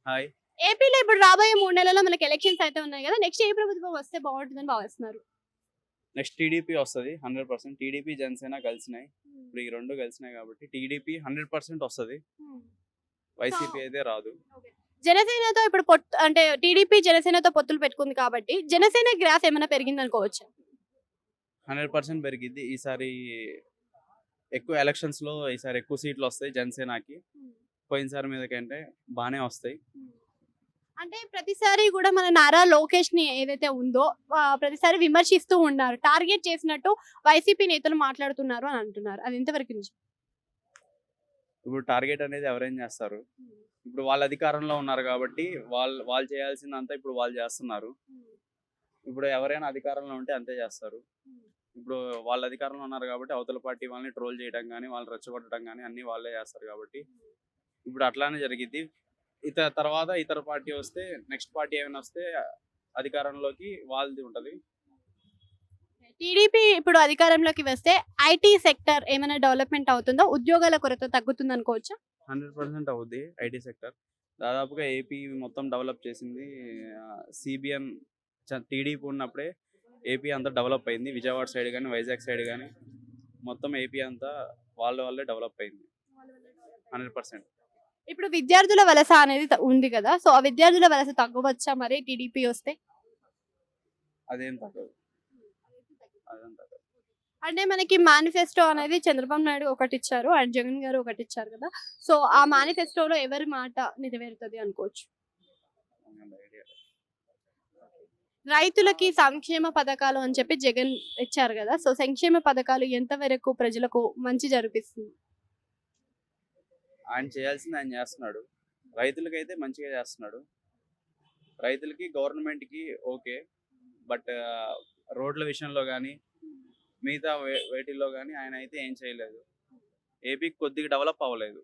Hi. ఏపీలో ఇప్పుడు రాబోయే 3 నెలల్లో మనకి ఎలక్షన్స్ అయితే ఉన్నాయి గదా! నెక్స్ట్ ఏ ప్రభుత్వం వస్తే బావుంటుందని భావిస్తున్నారు? నెక్స్ట్ టీడీపీ వస్తది 100%. టీడీపీ, జనసేన కలిసినాయి. హ్మ్. ఇప్పుడు ఈ 2 కలిసినాయి కాబట్టి టీడీపీ 100% వస్తది. హ్మ్. సో వైసీపీ అయితే రాదు. ఓకే. జనసేనతో ఇప్పుడు అంటే టీడీపీ జనసేనతో పొత్తులు పెట్టుకుంది కాబట్టి జనసేన గ్రాఫ్ ఏమైనా పెరిగిందనుకోవచ్చా? 100% పెరిగిద్ది. ఈసారి ఎక్కువ ఎలక్షన్స్‌లో ఈసారి ఎక్కువ సీట్లొస్తాయి జనసేనకి. హ్మ్. పోయినసారి మీద కంటే బానే వస్తాయి. హ్మ్. అంటే ప్రతిసారి గూడా మన నారా లోకేష్‌ని ఏదైతే ఉందో ప్రతిసారి విమర్శిస్తూ ఉన్నారు. టార్గెట్ చేసినట్టు వైసీపీ నేతలు మాట్లాడుతున్నారు అని అంటున్నారు. అది ఎంతవరకు నిజం? ఇప్పుడు టార్గెట్ అనేది ఎవరైనా చేస్తారు. హ్మ్. ఇప్పుడు వాళ్ళు అధికారంలో ఉన్నారు కాబట్టి వాళ్ళు వాళ్ళు చేయాల్సిందంతా ఇప్పుడు వాళ్ళు చేస్తున్నారు. హ్మ్. ఇప్పుడు ఎవరైనా అధికారంలో ఉంటే అంతే చేస్తారు. హ్మ్. ఇప్పుడు వాళ్ళు అధికారంలో ఉన్నారు కాబట్టి అవతల పార్టీ వాళ్ళని ట్రోల్ చేయడం గానీ, వాళ్ళని రెచ్చగొట్టడం గానీ అన్నీ వాళ్ళే చేస్తారు కాబట్టి ఇప్పుడు అట్లానే జరిగిద్ది. తర్వాత ఇతర పార్టీ వస్తే నెక్స్ట్ పార్టీ ఏమైనా వస్తే అధికారంలోకి వాళ్ళది ఉంటది. టీడీపీ ఇప్పుడు అధికారంలోకి వస్తే ఐటీ సెక్టర్ ఏమైనా డెవలప్‌మెంట్ అవుతుందా? ఉద్యోగాల కొరత తగ్గుతుందనుకోవచ్చా? 100% అవుద్ది ఐటీ సెక్టర్. దాదాపుగా ఏపీ మొత్తం డెవలప్ చేసింది సీబీఎన్ టీడీపీ ఉన్నప్పుడే ఏపీ అంతా డెవలప్ అయింది. విజయవాడ సైడ్ గానీ, వైజాగ్ సైడ్ గానీ మొత్తం ఏపీ అంతా వాళ్ళ వల్లే డెవలప్ అయింది. 100%. ఇప్పుడు విద్యార్థుల వలస అనేది ఉంది గదా! సో, ఆ విద్యార్థుల వలస తగ్గవచ్చా మరి టీడీపీ వస్తే? అదేం తగ్గదు. అదేం తగ్గదు. అంటే మనకి మేనిఫెస్టో అనేది చంద్రబాబు నాయుడు ఒకటిచ్చారు. అండ్ జగన్ గారు ఒకటిచ్చారు కదా! సో, ఆ మేనిఫెస్టోలో ఎవరి మాట నెరవేరుతది అనుకోవచ్చు? అంత ఐడియా లేదు. రైతులకి సంక్షేమ పథకాలు అని చెప్పి జగన్ ఇచ్చారు గదా! సో, సంక్షేమ పథకాలు ఎంత వరకు ప్రజలకు మంచి జరిపిస్తుంది? ఆయన చేయాల్సింది ఆయన చేస్తున్నాడు. రైతులకైతే మంచిగా చేస్తున్నాడు. రైతులకి, గవర్నమెంట్‌కి ఓకే. బట్ రోడ్ల విషయంలో గానీ, మిగతా వేటిల్లో గానీ ఆయనైతే ఏం చేయలేదు. ఏపీ కొద్దిగా డెవలప్ అవ్వలేదు.